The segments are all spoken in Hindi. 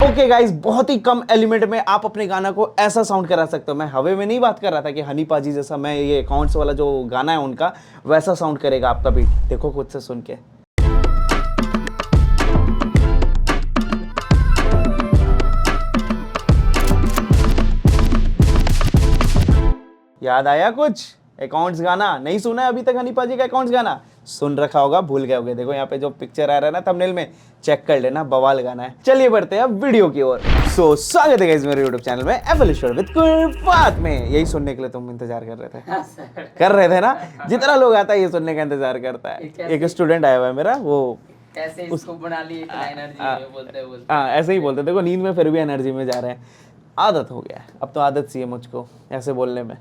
ओके गाइस, बहुत ही कम एलिमेंट में आप अपने गाना को ऐसा साउंड करा सकते हो। मैं हवे में नहीं बात कर रहा था कि हनी पाजी जैसा मैं ये अकाउंट्स वाला जो गाना है उनका वैसा साउंड करेगा आपका बीट। देखो खुद से सुन के। याद आया कुछ? अकाउंट्स गाना नहीं सुना है अभी तक हनी पाजी का अकाउंट्स गाना? सुन रखा होगा, भूल गए होगे। देखो यहाँ पे जो पिक्चर आ रहा है ना थंबनेल में, चेक कर लेना, बवाल गाना है। चलिए बढ़ते हैं अब वीडियो की ओर। सो स्वागत है गाइस मेरे YouTube चैनल में एफएल स्टूडियो विद कुरफात में। यही सुनने के लिए तुम इंतजार कर रहे थे? कर रहे थे ना? जितना लोग आता है ये सुनने का इंतजार करता है। एक स्टूडेंट आया हुआ है मेरा, वो ऐसे इसको बना ली एनर्जी में बोलते हाँ ऐसे ही बोलते। देखो नींद में फिर भी एनर्जी में जा रहे हैं। आदत हो गया है, अब तो आदत सी है मुझको ऐसे बोलने में।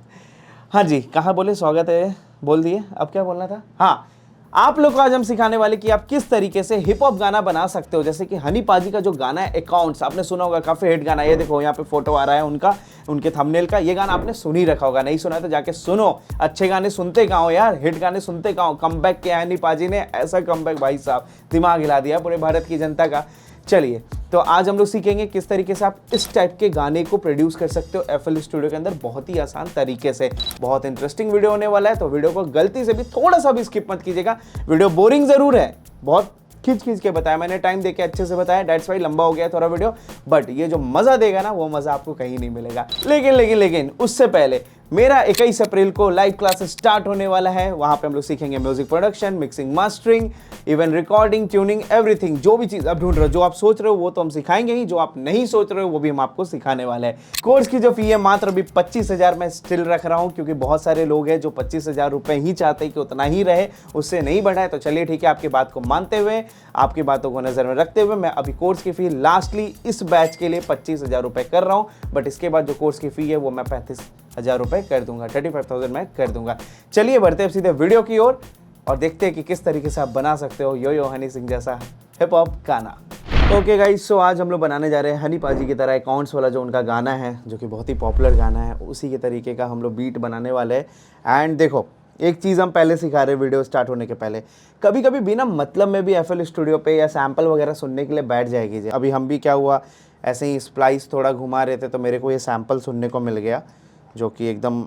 हाँ जी, कहाँ बोले? स्वागत है बोल दिए, अब क्या बोलना था? हाँ, आप लोग को आज हम सिखाने वाले कि आप किस तरीके से हिप हॉप गाना बना सकते हो। जैसे कि हनी पाजी का जो गाना है अकाउंट्स, आपने सुना होगा, काफी हिट गाना है। ये देखो यहाँ पे फोटो आ रहा है उनका, उनके थंबनेल का। ये गाना आपने सुन ही रखा होगा, नहीं सुना तो जाके सुनो। अच्छे गाने सुनते कहाँ हो यार, हिट गाने सुनते कहाँ हो? कमबैक किया हनी पाजी ने, ऐसा कमबैक भाई साहब, दिमाग हिला दिया पूरे भारत की जनता का। चलिए, तो आज हम लोग सीखेंगे किस तरीके से आप इस टाइप के गाने को प्रोड्यूस कर सकते हो एफएल स्टूडियो के अंदर बहुत ही आसान तरीके से। बहुत इंटरेस्टिंग वीडियो होने वाला है, तो वीडियो को गलती से भी थोड़ा सा भी स्किप मत कीजिएगा। वीडियो बोरिंग जरूर है, बहुत खींच खींच के बताया मैंने, टाइम देके अच्छे से बताया, डेट्स वाई लंबा हो गया थोड़ा वीडियो, बट ये जो मजा देगा ना वो मजा आपको कहीं नहीं मिलेगा। लेकिन उससे पहले मेरा 21 अप्रैल को लाइव क्लासेस स्टार्ट होने वाला है। वहां पे हम लोग सीखेंगे music production, mixing, mastering, even recording, tuning, everything. जो भी चीज आप ढूंढ रहे हो, जो आप सोच रहे हो वो तो हम सिखाएंगे ही, जो आप नहीं सोच रहे हो वो भी हम आपको सिखाने वाले हैं। कोर्स की जो फी है मात्र अभी 25,000 मैं स्टिल रख रहा हूं, क्योंकि बहुत सारे लोग हैं जो 25,000 रुपए ही चाहते हैं कि उतना ही रहे, उससे नहीं बढ़ाए। तो चलिए ठीक है, आपकी बात को मानते हुए, आपकी बातों को नजर में रखते हुए मैं अभी कोर्स की फी लास्टली इस बैच के लिए 25,000 रुपए कर रहा हूं। बट इसके बाद जो कोर्स की फी है वो मैं 35,000 रुपए कर दूंगा, 35,000 मैं कर दूंगा। चलिए बढ़ते हैं सीधे वीडियो की ओर और देखते हैं कि किस तरीके से आप बना सकते हो यो हनी सिंह जैसा हिप हॉप गाना। ओके गाइस, सो आज हम लोग बनाने जा रहे हैं हनी पाजी की तरह अकाउंट्स वाला जो उनका गाना है, जो कि बहुत ही पॉपुलर गाना है, उसी के तरीके का हम लोग बीट बनाने वाले हैं। एंड देखो, एक चीज़ हम पहले सिखा रहे हैं वीडियो स्टार्ट होने के पहले, कभी कभी बिना मतलब में भी एफएल स्टूडियो पे या सैम्पल वगैरह सुनने के लिए बैठ जाएगी। अभी हम भी क्या हुआ, ऐसे ही स्प्लाइस थोड़ा घुमा रहे थे तो मेरे को ये सैम्पल सुनने को मिल गया जो कि एकदम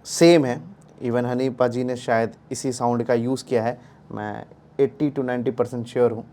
सेम है। इवन हनी पाजी ने शायद इसी साउंड का यूज़ किया है, मैं 80 to 90% श्योर हूँ।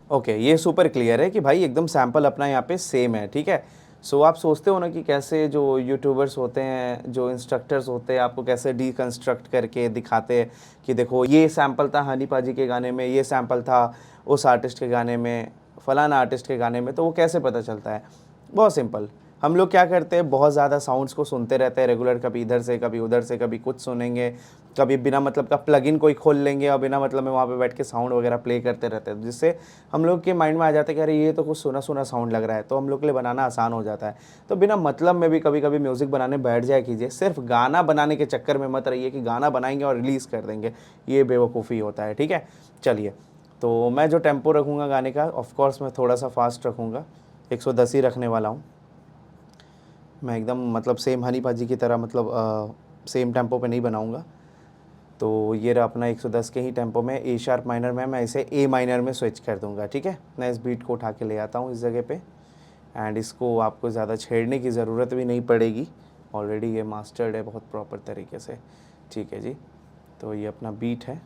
ओके, ये सुपर क्लियर है कि भाई एकदम सैम्पल अपना यहाँ पे सेम है, ठीक है। सो आप सोचते हो ना कि कैसे जो यूट्यूबर्स होते हैं, जो इंस्ट्रक्टर्स होते हैं, आपको कैसे डीकंस्ट्रक्ट करके दिखाते हैं कि देखो ये सैम्पल था हनी पाजी के गाने में, ये सैम्पल था उस आर्टिस्ट के गाने में, फलाना आर्टिस्ट के गाने में, तो वो कैसे पता चलता है? बहुत सिंपल, हम लोग क्या करते हैं, बहुत ज़्यादा साउंड्स को सुनते रहते हैं रेगुलर, कभी इधर से कभी उधर से, कभी कुछ सुनेंगे, कभी बिना मतलब का प्लगइन कोई खोल लेंगे और बिना मतलब में वहाँ पे बैठ के साउंड वगैरह प्ले करते रहते हैं, जिससे हम लोग के माइंड में आ जाता है कि अरे ये तो कुछ सुना सुना साउंड लग रहा है, तो हम लोग के लिए बनाना आसान हो जाता है। तो बिना मतलब में भी कभी कभी म्यूज़िक बनाने बैठ जाया कीजिए, सिर्फ गाना बनाने के चक्कर में मत रहिए कि गाना बनाएंगे और रिलीज़ कर देंगे, ये बेवकूफ़ी होता है, ठीक है। चलिए, तो मैं जो टेम्पो रखूँगा गाने का, ऑफकोर्स मैं थोड़ा सा फास्ट रखूँगा, 110 ही रखने वाला हूँ मैं, एकदम मतलब सेम हनी पाजी की तरह, मतलब सेम टेम्पो पे नहीं बनाऊंगा। तो ये रहा अपना 110 के ही टेम्पो में, ए शार्प माइनर में मैं इसे ए माइनर में स्विच कर दूंगा, ठीक है। मैं इस बीट को उठा के ले आता हूँ इस जगह पे, एंड इसको आपको ज़्यादा छेड़ने की ज़रूरत भी नहीं पड़ेगी, ऑलरेडी ये मास्टर्ड है बहुत प्रॉपर तरीके से, ठीक है जी। तो ये अपना बीट है।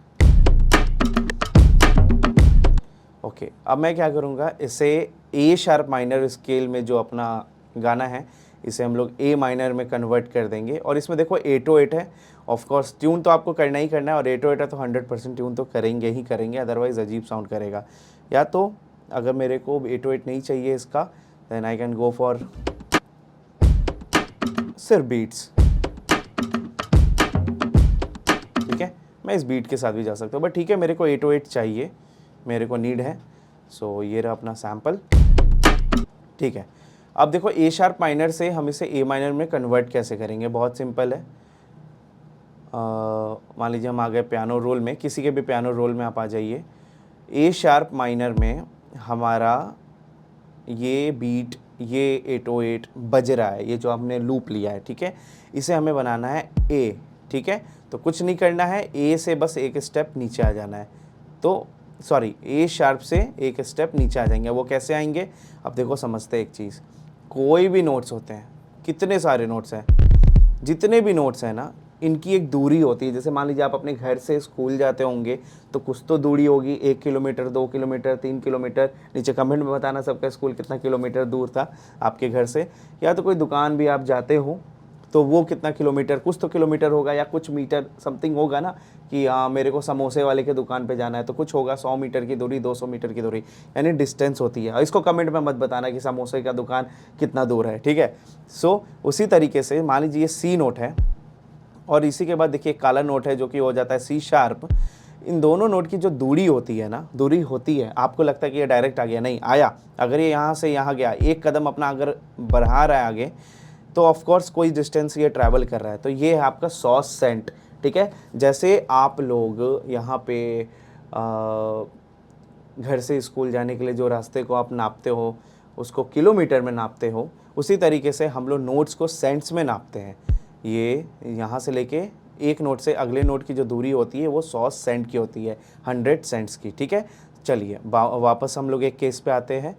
ओके, अब मैं क्या करूँगा, इसे ए शार्प माइनर स्केल में जो अपना गाना है इसे हम लोग ए माइनर में कन्वर्ट कर देंगे। और इसमें देखो 808 है, ऑफ कोर्स ट्यून तो आपको करना ही करना है, और 808 है तो 100% ट्यून तो करेंगे ही करेंगे, अदरवाइज़ अजीब साउंड करेगा। या तो अगर मेरे को 808 नहीं चाहिए इसका, then I can go for सिर्फ बीट्स, ठीक है। मैं इस बीट के साथ भी जा सकता हूँ, बट ठीक है, मेरे को 808 चाहिए, मेरे को नीड है। सो ये रहा अपना सैम्पल, ठीक है। अब देखो ए शार्प माइनर से हम इसे ए माइनर में कन्वर्ट कैसे करेंगे, बहुत सिंपल है। मान लीजिए हम आ गए पियानो रोल में, किसी के भी पियानो रोल में आप आ जाइए। ए शार्प माइनर में हमारा ये बीट ये 808 बज रहा है, ये जो आपने लूप लिया है, ठीक है, इसे हमें बनाना है ए, ठीक है। तो कुछ नहीं करना है, ए से बस एक स्टेप नीचे आ जाना है, तो सॉरी ए शार्प से एक स्टेप नीचे आ जाएंगे। वो कैसे आएंगे, अब देखो समझते हैं एक चीज़, कोई भी नोट्स होते हैं, कितने सारे नोट्स हैं, जितने भी नोट्स हैं ना, इनकी एक दूरी होती है। जैसे मान लीजिए आप अपने घर से स्कूल जाते होंगे तो कुछ तो दूरी होगी, 1 किलोमीटर, 2 किलोमीटर, 3 किलोमीटर। नीचे कमेंट में बताना सबका स्कूल कितना किलोमीटर दूर था आपके घर से, या तो कोई दुकान भी आप जाते हो तो वो कितना किलोमीटर, कुछ तो किलोमीटर होगा या कुछ मीटर समथिंग होगा ना, कि मेरे को समोसे वाले के दुकान पे जाना है तो कुछ होगा 100 मीटर की दूरी, 200 मीटर की दूरी, यानी डिस्टेंस होती है। इसको कमेंट में मत बताना कि समोसे का दुकान कितना दूर है, ठीक है। सो उसी तरीके से मान लीजिए ये सी नोट है और इसी के बाद देखिए काला नोट है जो कि हो जाता है सी शार्प। इन दोनों नोट की जो दूरी होती है ना, दूरी होती है, आपको लगता है कि ये डायरेक्ट आ गया, नहीं आया। अगर ये यहाँ से यहाँ गया, एक कदम अपना अगर बढ़ा रहा है आगे, तो ऑफ कोर्स कोई डिस्टेंस ये ट्रैवल कर रहा है, तो ये है आपका 100 सेंट, ठीक है। जैसे आप लोग यहाँ पे घर से स्कूल जाने के लिए जो रास्ते को आप नापते हो उसको किलोमीटर में नापते हो, उसी तरीके से हम लोग नोट्स को सेंट्स में नापते हैं। ये यहाँ से लेके एक नोट से अगले नोट की जो दूरी होती है वो 100 सेंट की होती है, 100 सेंट्स की, ठीक है। चलिए वापस हम लोग एक केस पे आते हैं।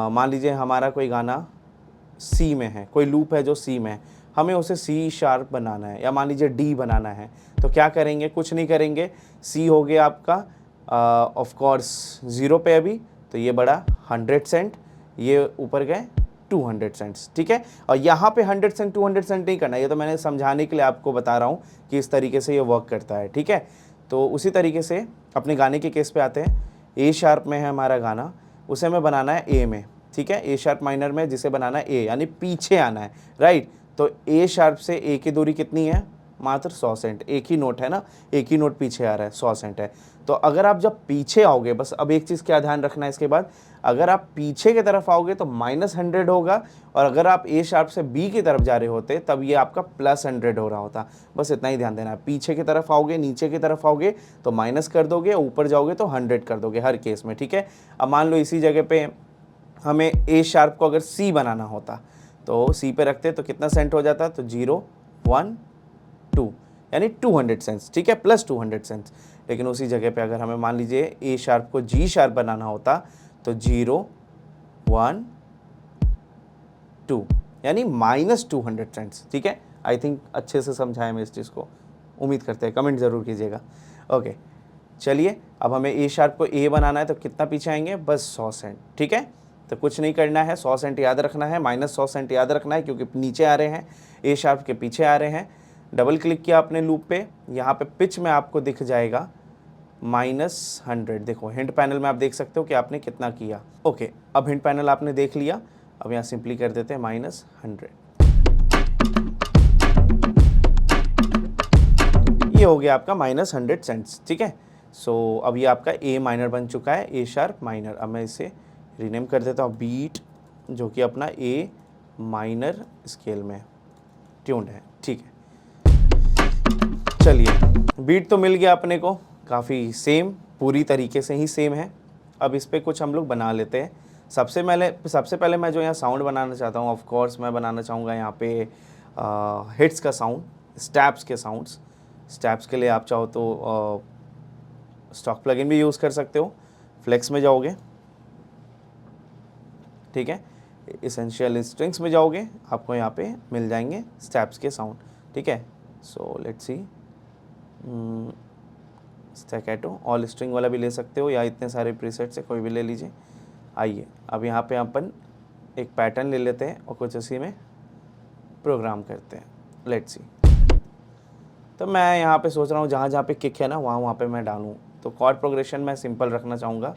मान लीजिए हमारा कोई गाना सी में है, कोई लूप है जो सी में है, हमें उसे सी शार्प बनाना है, या मान लीजिए डी बनाना है, तो क्या करेंगे, कुछ नहीं करेंगे। सी हो गया आपका ऑफ कोर्स 0 पे अभी, तो ये बढ़ा 100 सेंट, ये ऊपर गए 200 सेंट्स, ठीक है। और यहाँ पे 100 सेंट 200 सेंट नहीं करना, ये तो मैंने समझाने के लिए आपको बता रहा हूँ कि इस तरीके से ये वर्क करता है, ठीक है। तो उसी तरीके से अपने गाने के केस पे आते हैं। ए शार्प में है हमारा गाना, उसे हमें बनाना है ए में, ठीक है। ए शार्प माइनर में जिसे बनाना है ए, यानी पीछे आना है, राइट। तो ए शार्प से ए की दूरी कितनी है, मात्र 100 सेंट, एक ही नोट है ना, एक ही नोट पीछे आ रहा है, 100 सेंट है। तो अगर आप जब पीछे आओगे, बस अब एक चीज़ क्या ध्यान रखना है इसके बाद, अगर आप पीछे की तरफ आओगे तो -100 होगा, और अगर आप ए शार्प से बी की तरफ जा रहे होते तब ये आपका +100 हो रहा होता। बस इतना ही ध्यान देना है, पीछे की तरफ आओगे, नीचे की तरफ आओगे तो माइनस कर दोगे, ऊपर जाओगे तो 100 कर दोगे हर केस में, ठीक है। अब मान लो इसी जगह पे हमें ए शार्प को अगर सी बनाना होता तो सी पे रखते तो कितना सेंट हो जाता, तो 0 1 2 यानी 200 सेंट्स, ठीक है, +200 सेंट्स। लेकिन उसी जगह पे अगर हमें मान लीजिए ए शार्प को जी शार्प बनाना होता तो 0 1 2 यानी -200 सेंट्स, ठीक है। आई थिंक अच्छे से समझाया मैं इस चीज़ को, उम्मीद करते हैं, कमेंट ज़रूर कीजिएगा। ओके चलिए, अब हमें ए शार्प को ए बनाना है तो कितना पीछे आएंगे, बस 100 सेंट, ठीक है। तो कुछ नहीं करना है, 100 सेंट याद रखना है, -100 सेंट याद रखना है क्योंकि नीचे आ रहे हैं, ए शार्प के पीछे आ रहे हैं। डबल क्लिक किया आपने लूप पे, यहाँ पे पिच में आपको दिख जाएगा -100। देखो हिंट पैनल में आप देख सकते हो कि आपने कितना किया। ओके, अब हिंट पैनल आपने देख लिया, अब यहाँ सिंपली कर देते हैं -100। ये हो गया आपका -100 सेंट्स, ठीक है। सो अब ये आपका ए माइनर बन चुका है, ए शार्प माइनर। अब मैं इसे रीनेम कर देता हूँ बीट, जो कि अपना ए माइनर स्केल में ट्यून्ड है, ठीक है। चलिए, बीट तो मिल गया अपने को, काफ़ी सेम, पूरी तरीके से ही सेम है। अब इस पर कुछ हम लोग बना लेते हैं। सबसे पहले मैं जो यहाँ साउंड बनाना चाहता हूँ, ऑफ कोर्स मैं बनाना चाहूँगा यहाँ पे हिट्स का साउंड, स्टैप्स के साउंड्स। स्टैप्स के लिए आप चाहो तो स्टॉक प्लगइन भी यूज़ कर सकते हो। फ्लेक्स में जाओगे, ठीक है, एसेंशियल स्ट्रिंग्स में जाओगे, आपको यहाँ पे मिल जाएंगे स्टैप्स के साउंड, ठीक है। So let's see, staccato, all string वाला भी ले सकते हो या इतने सारे प्रीसेट से कोई भी ले लीजिए। आइए अब यहाँ पे अपन एक पैटर्न ले लेते हैं और कुछ इसी में प्रोग्राम करते हैं। लेट्स सी, तो मैं यहाँ पे सोच रहा हूँ जहाँ जहाँ पे किक है ना वहाँ पे मैं डालूँ। तो कॉर्ड प्रोग्रेशन मैं सिंपल रखना चाहूँगा,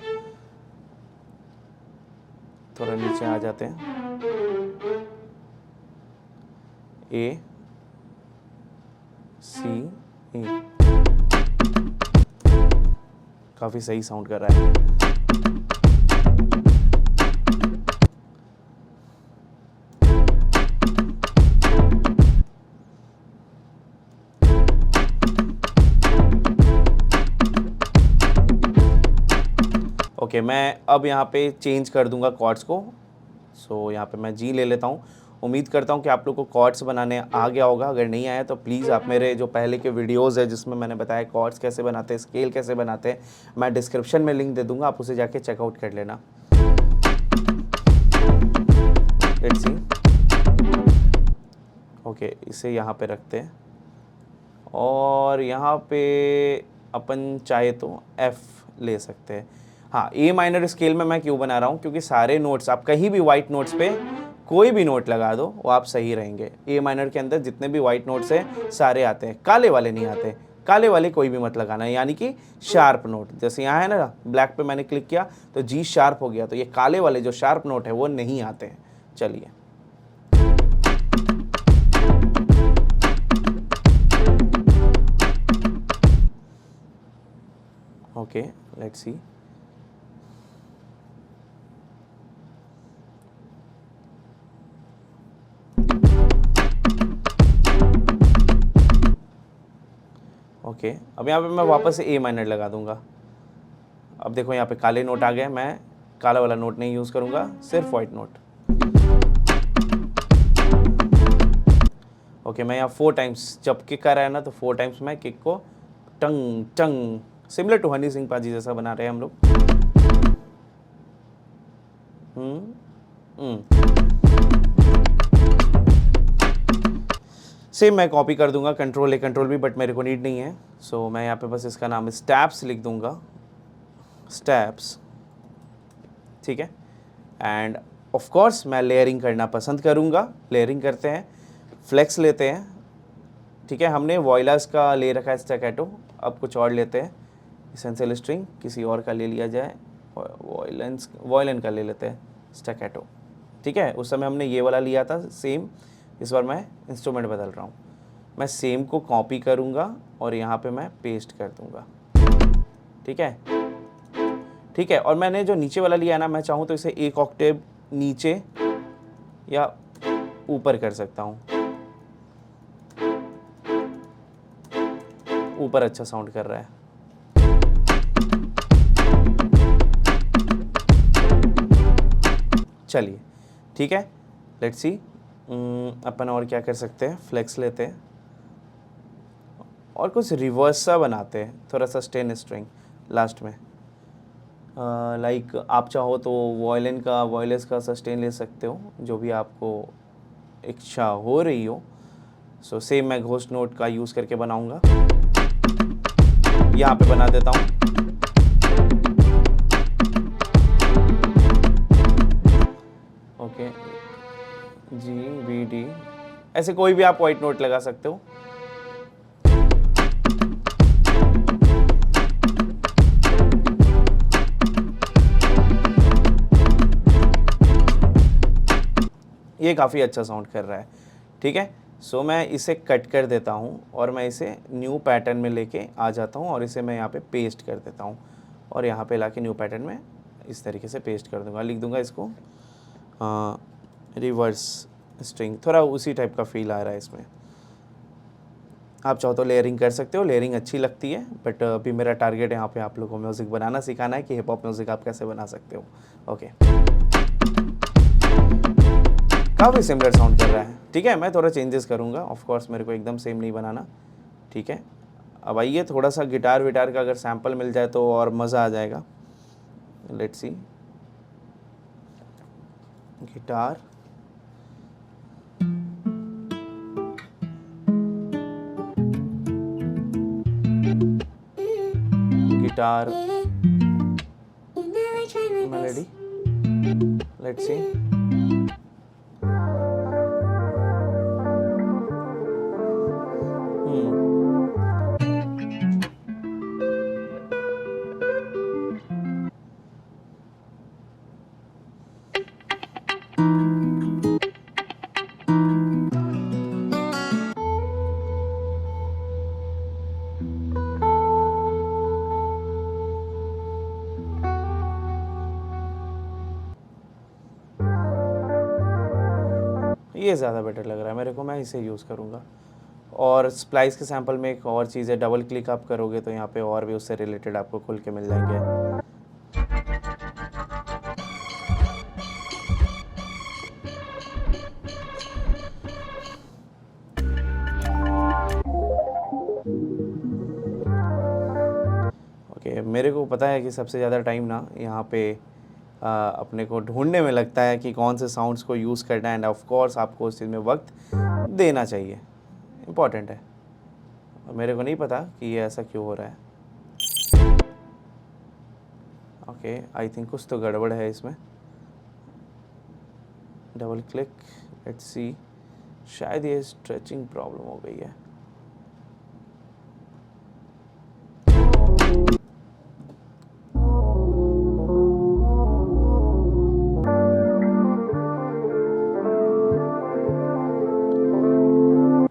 थोड़ा नीचे आ जाते हैं, ए सी ए, काफ़ी सही साउंड कर रहा है। ओके, मैं अब यहाँ पे चेंज कर दूंगा कॉर्ड्स को, सो यहाँ पे मैं जी ले लेता हूँ। उम्मीद करता हूँ कि आप लोग को कॉर्ड्स बनाने आ गया होगा। अगर नहीं आया तो प्लीज़ आप मेरे जो पहले के वीडियोज़ है जिसमें मैंने बताया कॉर्ड्स कैसे बनाते हैं, स्केल कैसे बनाते हैं, मैं डिस्क्रिप्शन में लिंक दे दूँगा, आप उसे जाके चेकआउट कर लेना। Let's see. ओके, इसे यहाँ पे रखते हैं और यहाँ पे अपन चाहे तो F ले सकते हैं। हाँ, ए माइनर स्केल में मैं क्यों बना रहा हूँ, क्योंकि सारे नोट्स आप कहीं भी वाइट नोट्स पे कोई भी नोट लगा दो वो आप सही रहेंगे। ए माइनर के अंदर जितने भी वाइट नोट्स हैं सारे आते हैं, काले वाले नहीं आते। काले वाले कोई भी मत लगाना, यानी कि शार्प नोट। जैसे यहाँ है ना, ब्लैक पे मैंने क्लिक किया तो जी शार्प हो गया, तो ये काले वाले जो शार्प नोट है वो नहीं आते हैं। चलिए, ओके, लेट्स सी। ओके, अब यहाँ पे मैं वापस से ए माइनर लगा दूंगा। अब देखो यहाँ पे काले नोट आ गए, मैं काला वाला नोट नहीं यूज़ करूँगा, सिर्फ वाइट नोट। ओके, मैं यहाँ 4 टाइम्स जब किक कर रहा है ना, तो 4 टाइम्स मैं किक को टंग टंग, सिमिलर टू हनी सिंह पाजी जैसा बना रहे हैं हम लोग। सेम मैं कॉपी कर दूंगा, control A control B, but मेरे को नीड नहीं है। सो मैं यहाँ पे बस इसका नाम स्टेप्स लिख दूंगा, स्टेप्स, ठीक है। एंड ऑफ कोर्स मैं लेयरिंग करना पसंद करूँगा। लेयरिंग करते हैं, फ्लेक्स लेते हैं, ठीक है। हमने वॉयलस का ले रखा है स्टैकेटो, अब कुछ और लेते हैं। एसेंशियल स्ट्रिंग किसी और का ले लिया जाए, वॉयलन का ले लेते हैं स्टैकेटो, ठीक है। उस समय हमने ये वाला लिया था सेम, इस बार मैं इंस्ट्रूमेंट बदल रहा हूँ। मैं सेम को कॉपी करूँगा और यहाँ पे मैं पेस्ट कर दूँगा, ठीक है, ठीक है। और मैंने जो नीचे वाला लिया है ना, मैं चाहूँ तो इसे एक ऑक्टेव नीचे या ऊपर कर सकता हूँ। ऊपर अच्छा साउंड कर रहा है। चलिए, ठीक है, लेट्स सी। अपन और क्या कर सकते हैं, फ्लेक्स लेते हैं और कुछ रिवर्स सा बनाते हैं, थोड़ा सा स्टेन स्ट्रिंग लास्ट में। लाइक आप चाहो तो वॉयलिन का, वॉयलेस का सस्टेन ले सकते हो, जो भी आपको इच्छा हो रही हो। सो सेम मैं घोस्ट नोट का यूज़ करके बनाऊंगा, यहाँ पे बना देता हूँ। ओके, जी वी डी, ऐसे कोई भी आप वाइट नोट लगा सकते हो। ये काफ़ी अच्छा साउंड कर रहा है, ठीक है। सो मैं इसे कट कर देता हूँ और मैं इसे न्यू पैटर्न में लेके आ जाता हूँ और इसे मैं यहाँ पे पेस्ट कर देता हूँ और यहाँ पे लाके न्यू पैटर्न में इस तरीके से पेस्ट कर दूँगा। लिख दूँगा इसको रिवर्स स्ट्रिंग, थोड़ा उसी टाइप का फील आ रहा है इसमें। आप चाहो तो लेयरिंग कर सकते हो, लेयरिंग अच्छी लगती है, बट अभी मेरा टारगेट यहाँ पे आप लोगों को म्यूज़िक बनाना सिखाना है कि हिप हॉप म्यूज़िक आप कैसे बना सकते हो। ओके, काफ़ी सिमिलर साउंड कर रहा है, ठीक है। मैं थोड़ा चेंजेस करूँगा, ऑफ कोर्स मेरे को एकदम सेम नहीं बनाना, ठीक है। अब आइए थोड़ा सा गिटार विटार का अगर सैम्पल मिल जाए तो और मज़ा आ जाएगा। Let's see, guitar, guitar melody, let's see. ये ज़्यादा बेटर लग रहा है मेरे को, मैं इसे यूज़ करूँगा। और स्प्लाइस के सैंपल में एक और चीज़ है, डबल क्लिक आप करोगे तो यहाँ पे और भी उससे रिलेटेड आपको खुल के मिल जाएंगे। मेरे को पता है कि सबसे ज़्यादा टाइम ना यहाँ पे अपने को ढूंढने में लगता है कि कौन से साउंड्स को यूज़ करना है, एंड ऑफ कोर्स आपको उस चीज़ में वक्त देना चाहिए, इम्पॉर्टेंट है। और मेरे को नहीं पता कि ये ऐसा क्यों हो रहा है। ओके, आई थिंक कुछ तो गड़बड़ है इसमें। डबल क्लिक, लेट्स सी, शायद ये स्ट्रेचिंग प्रॉब्लम हो गई है।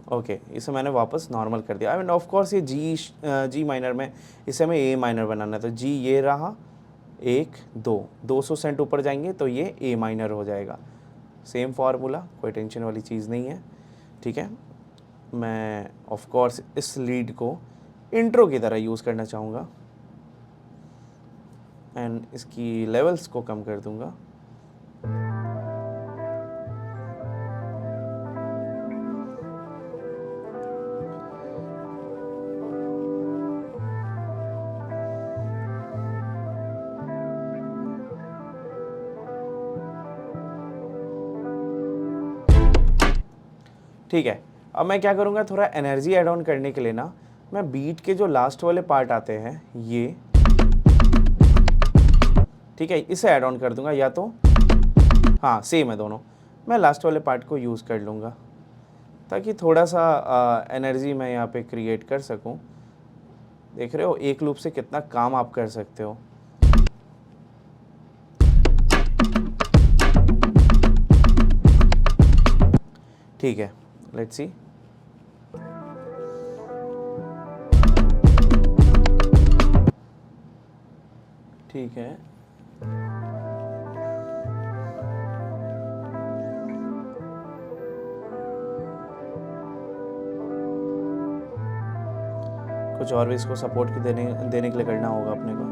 ओके, इसे मैंने वापस नॉर्मल कर दिया। एंड ऑफ कोर्स ये जी माइनर में इसे हमें ए माइनर बनाना है, तो जी ये रहा 1 2, 200 सेंट ऊपर जाएंगे तो ये ए माइनर हो जाएगा। सेम फार्मूला, कोई टेंशन वाली चीज़ नहीं है, ठीक है। मैं ऑफ कोर्स इस लीड को इंट्रो की तरह यूज़ करना चाहूँगा एंड इसकी लेवल्स को कम कर दूँगा। ठीक है, अब मैं क्या करूँगा, थोड़ा एनर्जी ऐड ऑन करने के लिए ना मैं बीट के जो लास्ट वाले पार्ट आते हैं ये, ठीक है, इसे ऐड ऑन कर दूंगा, या तो हाँ सेम है दोनों, मैं लास्ट वाले पार्ट को यूज़ कर लूँगा ताकि थोड़ा सा एनर्जी मैं यहाँ पे क्रिएट कर सकूँ। देख रहे हो एक लूप से कितना काम आप कर सकते हो। ठीक है, लेट्स सी। ठीक है, कुछ और भी इसको सपोर्ट की देने के लिए करना होगा अपने को।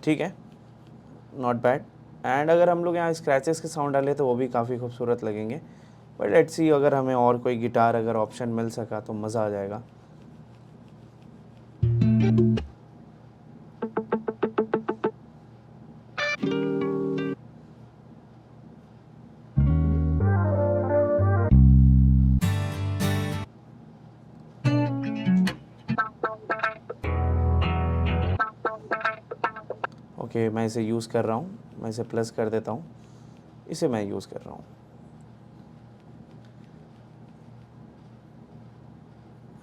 ठीक है, नॉट बैड। एंड अगर हम लोग यहाँ स्क्रैचेस के साउंड डाले तो वो भी काफ़ी खूबसूरत लगेंगे, बट लेट्स सी अगर हमें और कोई गिटार अगर ऑप्शन मिल सका तो मज़ा आ जाएगा। ओके, मैं इसे यूज़ कर रहा हूँ, मैं इसे प्लस कर देता हूँ, इसे मैं यूज़ कर रहा हूँ।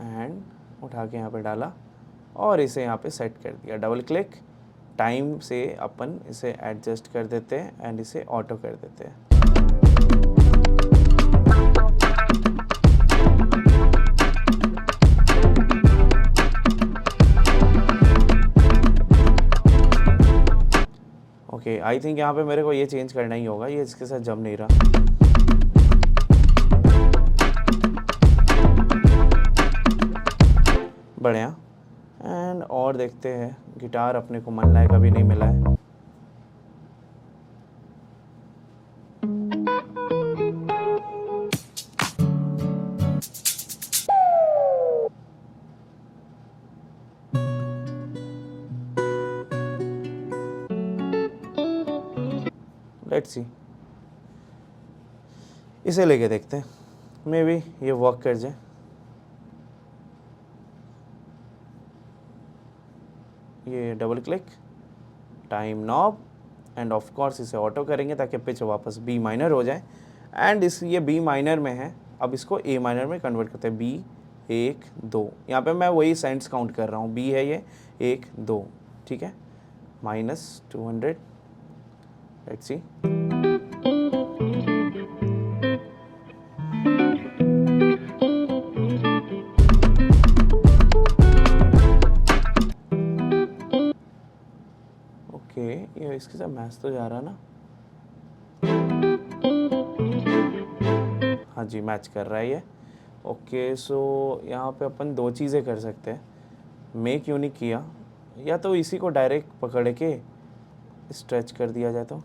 एंड उठा के यहाँ पे डाला और इसे यहाँ पे सेट कर दिया। डबल क्लिक, टाइम से अपन इसे एडजस्ट कर देते हैं एंड इसे ऑटो कर देते हैं। ओके, आई थिंक यहाँ पे मेरे को ये चेंज करना ही होगा, ये इसके साथ जम नहीं रहा। बढ़िया। एंड और देखते हैं, गिटार अपने को मन लायक अभी नहीं मिला है। लेट्स सी, इसे लेके देखते हैं, मे बी ये वर्क कर जाए। ये double click, time knob, end of course इसे ऑटो करेंगे ताकि पिच वापस बी माइनर हो जाए। एंड ये बी माइनर में है, अब इसको ए माइनर में कन्वर्ट करते हैं। बी 1 2, यहाँ पे मैं वही सेंट्स काउंट कर रहा हूँ, बी है ये 1 2, ठीक है, -200। लेट्स सी, ये इसके साथ मैच तो जा रहा ना, हाँ जी मैच कर रहा है ये। ओके, सो यहाँ पे अपन दो चीज़ें कर सकते हैं, मेक यूनिक किया, या तो इसी को डायरेक्ट पकड़ के स्ट्रेच कर दिया जाए तो।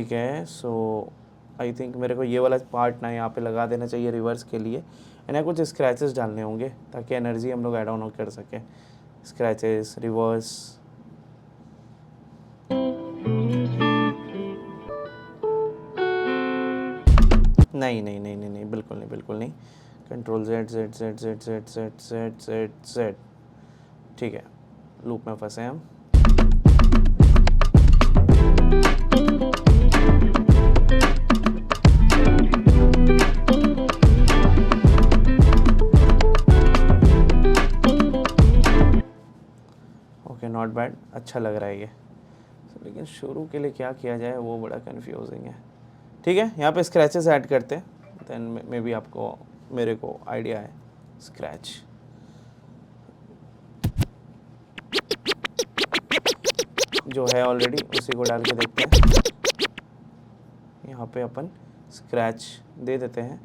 ठीक है, सो आई थिंक मेरे को ये वाला पार्ट ना यहाँ पे लगा देना चाहिए रिवर्स के लिए, एंड कुछ स्क्रैचेस डालने होंगे ताकि एनर्जी हम लोग ऐड ऑन कर सकें। स्क्रैचेस, रिवर्स, नहीं नहीं नहीं नहीं नहीं, बिल्कुल नहीं, बिल्कुल नहीं। Control Z Z Z Z Z Z Z Z Z, ठीक है, लूप में फंसे हम। ओके, नॉट बैड, अच्छा लग रहा है ये, लेकिन शुरू के लिए क्या किया जाए वो बड़ा कंफ्यूजिंग है। ठीक है, यहाँ पे स्क्रैचेस ऐड करते हैं, देन मे बी आपको मेरे को आइडिया है। स्क्रैच, जो है ऑलरेडी उसी को डाल के देखते हैं। यहाँ पे अपन स्क्रैच दे देते हैं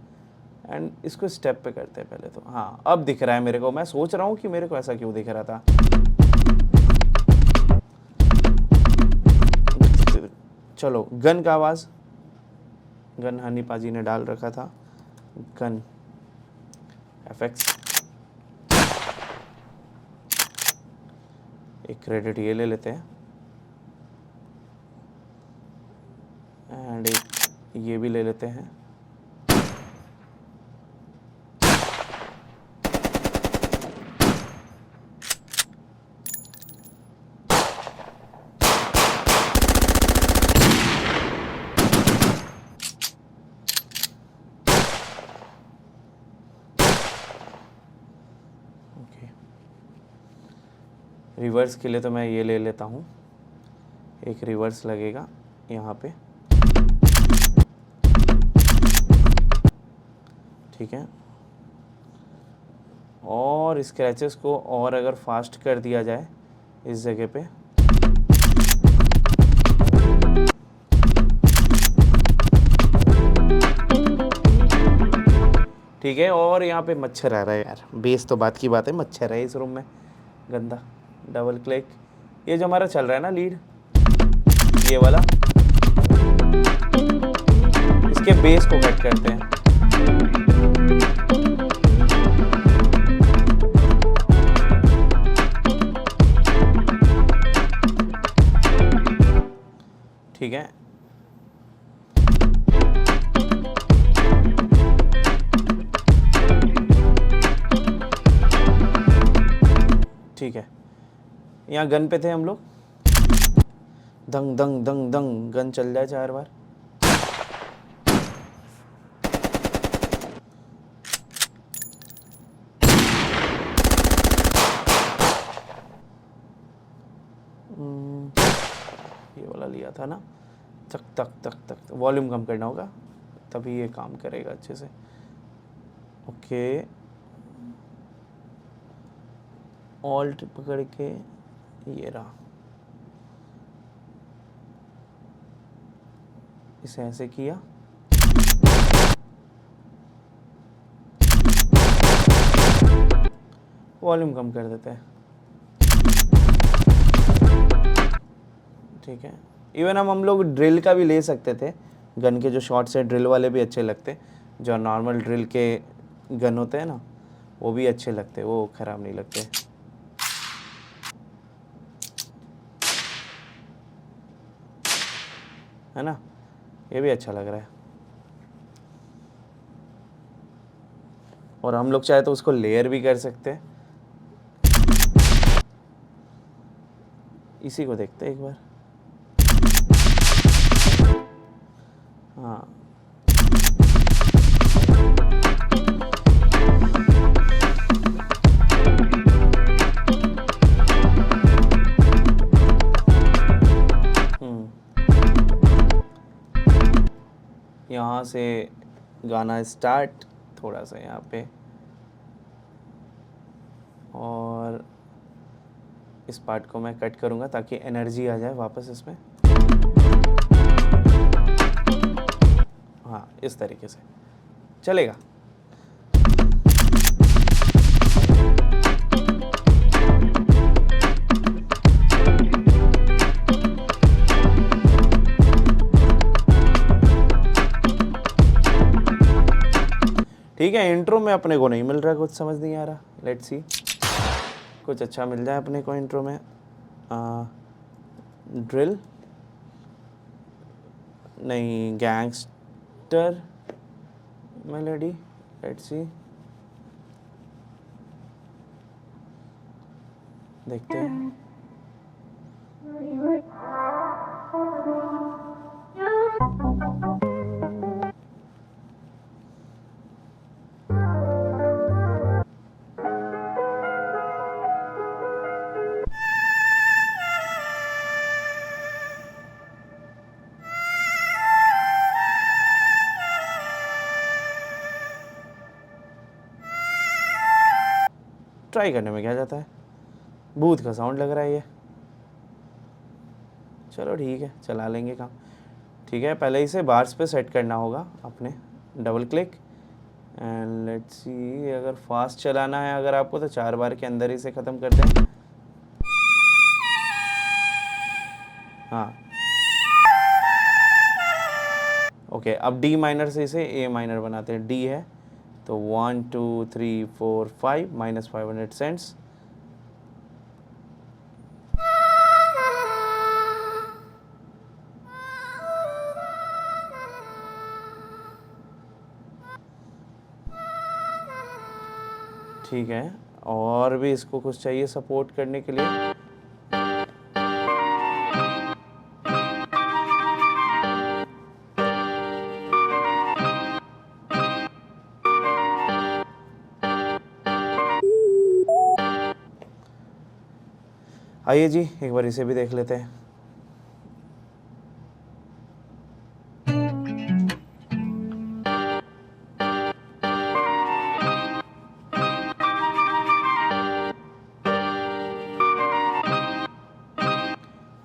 एंड इसको स्टेप पे करते हैं पहले तो। हाँ, अब दिख रहा है मेरे को। मैं सोच रहा हूँ कि मेरे को ऐसा क्यों दिख रहा था। चलो, गन का आवाज़, गन हनी पाजी ने डाल रखा था। गन एफएक्स, एक क्रेडिट ये ले लेते हैं एंड एक ये भी ले लेते हैं। रिवर्स के लिए तो मैं ये ले लेता हूँ, एक रिवर्स लगेगा यहाँ पे। ठीक है, और स्क्रैचेस को और अगर फास्ट कर दिया जाए इस जगह पे, ठीक है। और यहाँ पे मच्छर आ रहा है यार, बेस तो बात की बात है, मच्छर है इस रूम में, गंदा। डबल क्लिक, ये जो हमारा चल रहा है ना लीड, ये वाला, इसके बेस को कट करते हैं। ठीक है, ठीक है। यहाँ गन पे थे हम लोग, दंग दंग दंग दंग गन चल जाए 4 बार। ये वाला लिया था ना, तक तक तक तक, वॉल्यूम कम करना होगा तभी ये काम करेगा अच्छे से। ओके, ऑल्ट पकड़ के, ये रहा, इसे ऐसे किया, वॉल्यूम कम कर देते हैं। ठीक है, इवन हम लोग ड्रिल का भी ले सकते थे, गन के जो शॉट्स है ड्रिल वाले भी अच्छे लगते, जो नॉर्मल ड्रिल के गन होते हैं ना वो भी अच्छे लगते, वो ख़राब नहीं लगते। है ना, ये भी अच्छा लग रहा है। और हम लोग चाहे तो उसको लेयर भी कर सकते हैं। इसी को देखते हैं एक बार। हाँ, यहाँ से गाना स्टार्ट, थोड़ा सा यहाँ पे, और इस पार्ट को मैं कट करूँगा ताकि एनर्जी आ जाए वापस इसमें। हाँ, इस तरीके से चलेगा। ठीक है, इंट्रो में अपने को नहीं मिल रहा, कुछ समझ नहीं आ रहा। लेट्स सी कुछ अच्छा मिल जाए अपने को इंट्रो में। ड्रिल नहीं, गैंगस्टर मेलोडी। लेट्स सी, देखते हैं। ट्राई करने में क्या जाता है, भूत का साउंड लग रहा है ये। चलो ठीक है, चला लेंगे काम। ठीक है, पहले इसे बार्स पे सेट करना होगा अपने। डबल क्लिक एंड लेट्स सी, अगर फास्ट चलाना है अगर आपको तो 4 बार के अंदर इसे ख़त्म कर दें। हाँ ओके, अब डी माइनर से इसे ए माइनर बनाते हैं। डी है तो 1 2 3 4 5 -500 सेंट्स। ठीक है, और भी इसको कुछ चाहिए सपोर्ट करने के लिए। आइए जी, एक बार इसे भी देख लेते हैं।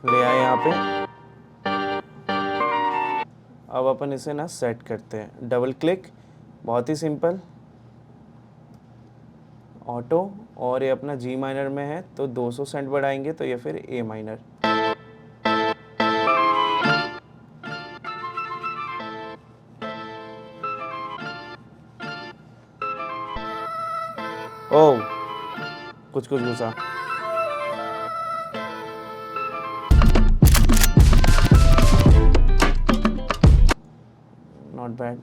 ले आए यहाँ पे। अब अपन इसे ना सेट करते हैं। डबल क्लिक, बहुत ही सिंपल, ऑटो, और ये अपना जी माइनर में है तो 200 सेंट बढ़ाएंगे तो ये फिर ए माइनर। ओ कुछ कुछ घुसा। Not bad.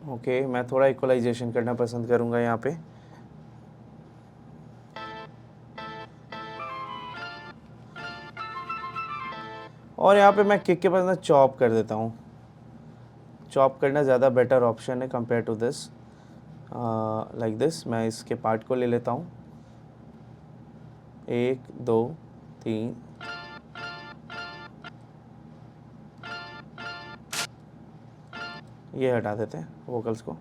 ओके, मैं थोड़ा इक्वलाइजेशन करना पसंद करूंगा यहाँ पे। और यहाँ पे मैं किक के पास ना चॉप कर देता हूँ। चॉप करना ज़्यादा बेटर ऑप्शन है compare to this. Like this, मैं इसके पार्ट को ले लेता हूँ। 1 2 3, ये हटा देते हैं वोकल्स को।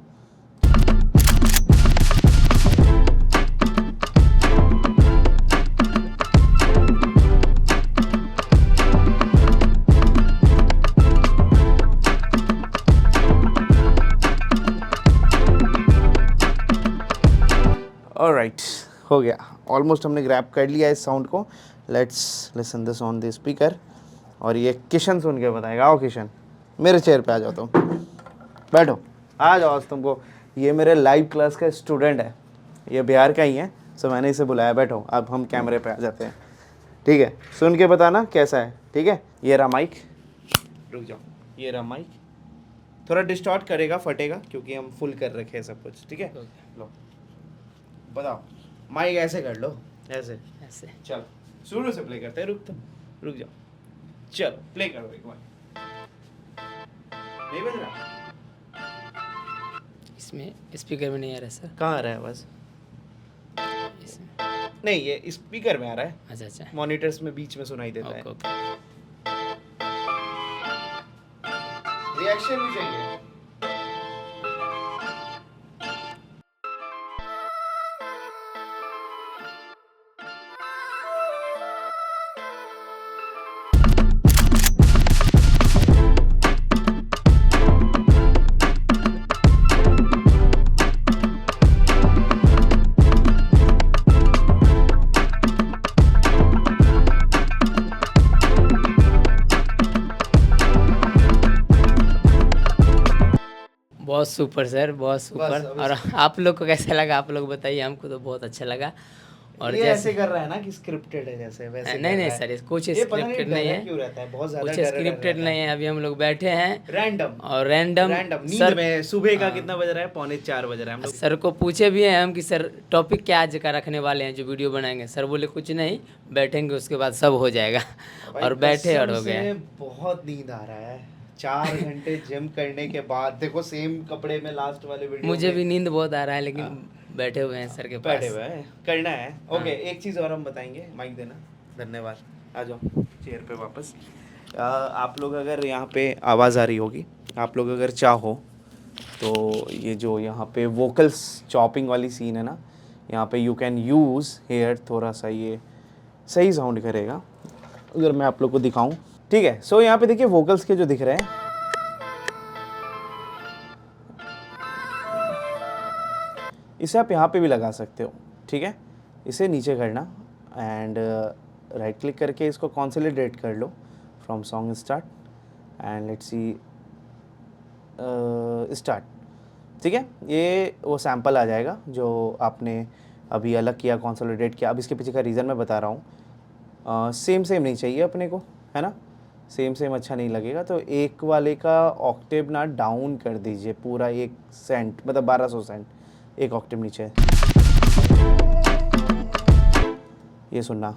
ऑलराइट, हो गया। ऑलमोस्ट हमने ग्रैब कर लिया इस साउंड को। Let's listen this on the speaker. और ये किशन सुन के बताएगा। आओ किशन, मेरे चेयर पे आ जाओ तुम, बैठो, आ जाओ। आज तुमको, ये मेरे लाइव क्लास का स्टूडेंट है, ये बिहार का ही है, सो मैंने इसे बुलाया। बैठो, अब हम कैमरे पे आ जाते हैं। ठीक है, सुन के बताना कैसा है। ठीक है, ये रहा माइक, रुक जाओ, ये रहा माइक। थोड़ा डिस्टॉर्ट करेगा, फटेगा, क्योंकि हम फुल कर रखे हैं सब कुछ। ठीक है, लो बताओ। माइक ऐसे कर लो, ऐसे ऐसे। चलो शुरू से प्ले करते हैं। रुक जाओ, चलो प्ले करो एक बार। नहीं बज रहा? इसमें स्पीकर में नहीं आ रहा सर। कहाँ आ रहा है बस? इसमें। नहीं, ये स्पीकर में आ रहा है। अच्छा अच्छा, मॉनिटर्स में बीच में सुनाई देता ओके है। ओके। रिएक्शन भी चाहिए। बहुत सुपर सर, बहुत सुपर। अभी और आप लोग को कैसा लगा, आप लोग बताइए। हमको तो बहुत अच्छा लगा। और ये जैसे ऐसे कर रहा है ना कि स्क्रिप्टेड है, जैसे वैसे कर नहीं नहीं रहा है। सर, कुछ ये पता नहीं स्क्रिप्टेड डर नहीं है है, क्यों रहता है, बहुत ज्यादा कुछ डर स्क्रिप्टेड रहता नहीं है। अभी हम लोग बैठे है। हैं रैंडम और रैंडम रैंडम नींद सर। में, सुबह का हाँ। कितना बज रहा है, 3:45 बज रहा है हम लोग। सर को पूछे भी हैं हम कि सर टॉपिक क्या आज का रखने वाले हैं जो वीडियो बनाएंगे। सर बोले कुछ नहीं, बैठेंगे उसके बाद सब हो जाएगा। भाई और बैठे और कसम हो गया। से बहुत नींद आ रहा है। 4 घंटे जिम करने के बाद देखो, सेम कपड़े में लास्ट वाले वीडियो मुझे में भी नींद बहुत आ रहा है, लेकिन बैठे हुए हैं सर के बैठे पास। हुए हैं, करना है। हाँ। ओके, एक चीज़ और हम बताएंगे, माइक देना। धन्यवाद। आ जाओ चेयर पे वापस। आप लोग अगर यहाँ पे आवाज़ आ रही होगी, आप लोग अगर चाहो तो ये जो यहाँ पे वोकल्स चॉपिंग वाली सीन है ना, यहाँ पे यू कैन यूज़ हेयर, थोड़ा सा ये सही साउंड करेगा अगर मैं आप लोग को दिखाऊं। ठीक है, सो यहाँ पे देखिए वोकल्स के जो दिख रहे हैं, इसे आप यहाँ पे भी लगा सकते हो। ठीक है, इसे नीचे करना एंड राइट क्लिक करके इसको कॉन्सोलिडेट कर लो from song start and let's see start. ठीक है, ये वो सैम्पल आ जाएगा जो आपने अभी अलग किया, कॉन्सोलिडेट किया। अब इसके पीछे का रीज़न मैं बता रहा हूँ। सेम सेम नहीं चाहिए अपने को, है ना, सेम सेम अच्छा नहीं लगेगा। तो एक वाले का ऑक्टेव ना डाउन कर दीजिए पूरा 1 सेंट, मतलब 1200 सेंट, एक ऑक्टेव नीचे। ये सुनना,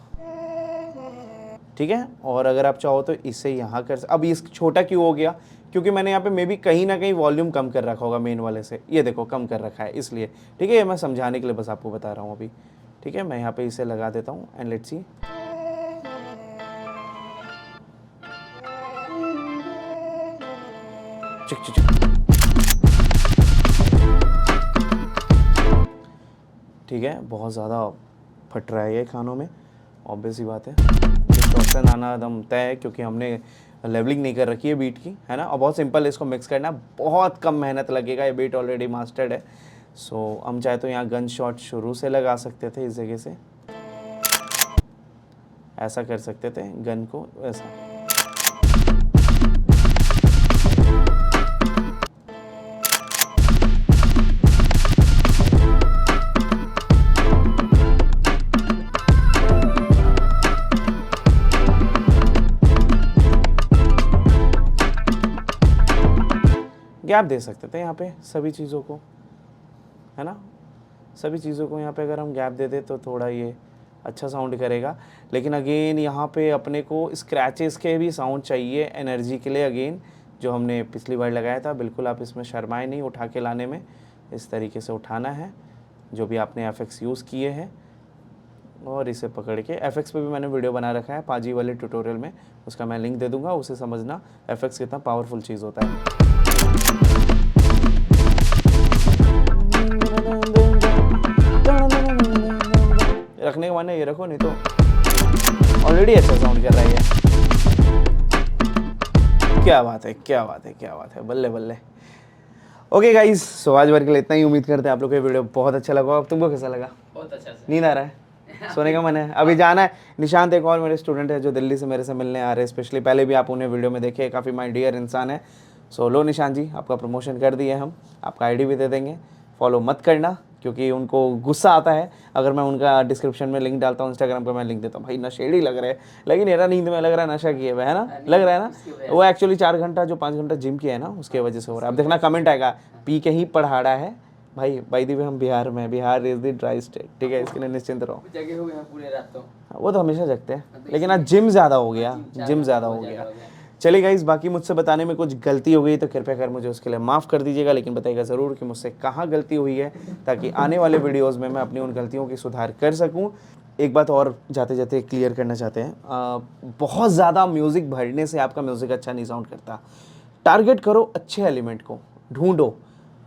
ठीक है। और अगर आप चाहो तो इसे यहाँ कर, अब ये छोटा क्यों हो गया, क्योंकि मैंने यहाँ पे मे बी कहीं ना कहीं वॉल्यूम कम कर रखा होगा मेन वाले से, ये देखो कम कर रखा है इसलिए। ठीक है, ये मैं समझाने के लिए बस आपको बता रहा हूँ अभी। ठीक है, मैं यहाँ पे इसे लगा देता हूँ एंड लेट्स सी। चिक चिक चिक। ठीक है, बहुत ज़्यादा फट रहा है ये कानों में, ऑब्वियस ही बात है। डिस्टॉर्शन आना एकदम तय है, क्योंकि हमने लेवलिंग नहीं कर रखी है बीट की, है ना। और बहुत सिंपल है, इसको मिक्स करना बहुत कम मेहनत लगेगा, ये बीट ऑलरेडी मास्टर्ड है। सो हम चाहे तो यहाँ गन शॉट शुरू से लगा सकते थे, इस जगह से ऐसा कर सकते थे, गन को ऐसा। गैप दे सकते थे यहाँ पे सभी चीज़ों को, है ना, सभी चीज़ों को यहाँ पे अगर हम गैप दे दें तो थोड़ा ये अच्छा साउंड करेगा। लेकिन अगेन यहाँ पे अपने को स्क्रैचेस के भी साउंड चाहिए एनर्जी के लिए, अगेन जो हमने पिछली बार लगाया था। बिल्कुल आप इसमें शर्माए नहीं उठा के लाने में, इस तरीके से उठाना है जो भी आपने एफएक्स यूज़ किए हैं, और इसे पकड़ के। एफएक्स पे भी मैंने वीडियो बना रखा है पाजी वाले ट्यूटोरियल में, उसका मैं लिंक दे दूँगा, उसे समझना एफएक्स कितना पावरफुल चीज़ होता है। रखने के माने ये रखो, नहीं तो ऑलरेडी अच्छा साउंड कर रहा है ये। क्या बात है, क्या बात है, क्या बात है, बल्ले बल्ले। ओके गाइस, सो आज भर के लिए इतना ही। उम्मीद करते हैं आप लोग को ये वीडियो बहुत अच्छा लगा। अब तुमको कैसा लगा? बहुत अच्छा सर। नींद आ रहा है, सोने का मन है, अभी जाना है। निशांत एक और मेरे स्टूडेंट है जो दिल्ली से मेरे से मिलने आ रहे हैं स्पेशली, पहले भी आप उन्हें वीडियो में देखे, काफ़ी माय डियर इंसान है। सो लो निशांत जी, आपका प्रमोशन कर दिए हम, आपका आईडी भी दे देंगे, फॉलो मत करना क्योंकि उनको गुस्सा आता है अगर मैं उनका डिस्क्रिप्शन में लिंक डालता हूँ, इंस्टाग्राम का मैं लिंक देता हूँ। भाई नशेड़ी लग रहे हैं, लेकिन मेरा नींद में लग रहा है नशा किए हुए, है ना, लग रहा है ना। वो एक्चुअली 4 घंटा जो 5 घंटा जिम किया है ना, उसके वजह से हो रहा है। अब देखना कमेंट आएगा, पी के ही पढ़ाड़ा है भाई। बाई दी वे हम बिहार में, Bihar is the dry state, ठीक है, इसके लिए निश्चिंत रहो। जगे हुए हैं पूरे रात तो। वो तो हमेशा जगते हैं, लेकिन आज जिम ज़्यादा हो गया, जिम ज़्यादा हो गया। चलिए गाइस, बाकी मुझसे बताने में कुछ गलती हो गई तो कृपया कर मुझे उसके लिए माफ़ कर दीजिएगा, लेकिन बताइएगा ज़रूर कि मुझसे कहाँ गलती हुई है, ताकि आने वाले वीडियोस में मैं अपनी उन गलतियों की सुधार कर सकूं। एक बात और जाते जाते क्लियर करना चाहते हैं, बहुत ज़्यादा म्यूज़िक भरने से आपका म्यूज़िक अच्छा नहीं साउंड करता। टारगेट करो अच्छे एलिमेंट को, ढूंढो,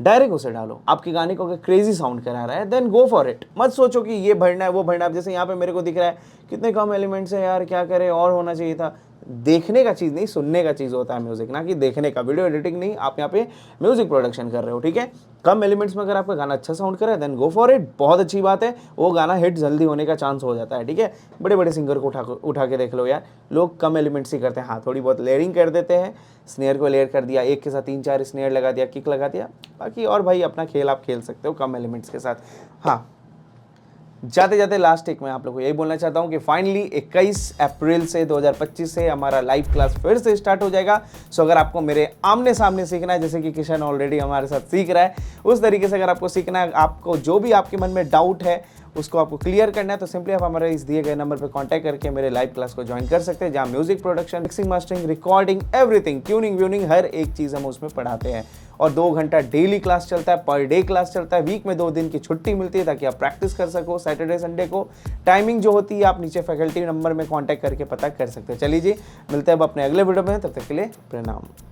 डायरेक्ट उसे डालो। आपके गाने को अगर क्रेजी साउंड करा रहा है देन गो फॉर इट। मत सोचो कि ये भरना है वो भरना है। जैसे यहाँ पे मेरे को दिख रहा है कितने कम एलिमेंट्स है यार, क्या करे, और होना चाहिए था। देखने का चीज़ नहीं, सुनने का चीज़ होता है म्यूज़िक, ना कि देखने का। वीडियो एडिटिंग नहीं, आप यहाँ पे म्यूज़िक प्रोडक्शन कर रहे हो, ठीक है। कम एलिमेंट्स में अगर आपका गाना अच्छा साउंड करे देन गो फॉर इट, बहुत अच्छी बात है, वो गाना हिट जल्दी होने का चांस हो जाता है, ठीक है। बड़े बड़े सिंगर को उठा के देख लो यार, लोग कम एलिमेंट्स ही करते हैं। हाँ, थोड़ी बहुत लेयरिंग कर देते हैं, स्नेयर को लेयर कर दिया, एक के साथ 3-4 स्नेयर लगा दिया, किक लगा दिया, बाकी और भाई अपना खेल आप खेल सकते हो कम एलिमेंट्स के साथ। हाँ, जाते जाते लास्ट एक मैं आप लोगों को यही बोलना चाहता हूँ कि फाइनली 21 अप्रैल से 2025 से हमारा लाइव क्लास फिर से स्टार्ट हो जाएगा। सो अगर आपको मेरे आमने सामने सीखना है, जैसे कि किशन ऑलरेडी हमारे साथ सीख रहा है, उस तरीके से अगर आपको सीखना है, आपको जो भी आपके मन में डाउट है उसको आपको क्लियर करना है, तो सिंपली आप हमारे इस दिए गए नंबर पर कांटेक्ट करके मेरे लाइव क्लास को ज्वाइन कर सकते हैं, जहाँ music production, mixing, mastering, recording, everything, tuning व्यूनिंग, हर एक चीज़ हम उसमें पढ़ाते हैं। और 2 घंटा डेली क्लास चलता है, पर डे क्लास चलता है, वीक में 2 दिन की छुट्टी मिलती है ताकि आप प्रैक्टिस कर सको सैटरडे संडे को। टाइमिंग जो होती है आप नीचे फैकल्टी नंबर में कांटेक्ट करके पता कर सकते हैं। चलिए जी, मिलते हैं अब अपने अगले वीडियो में, तब तक के लिए प्रणाम।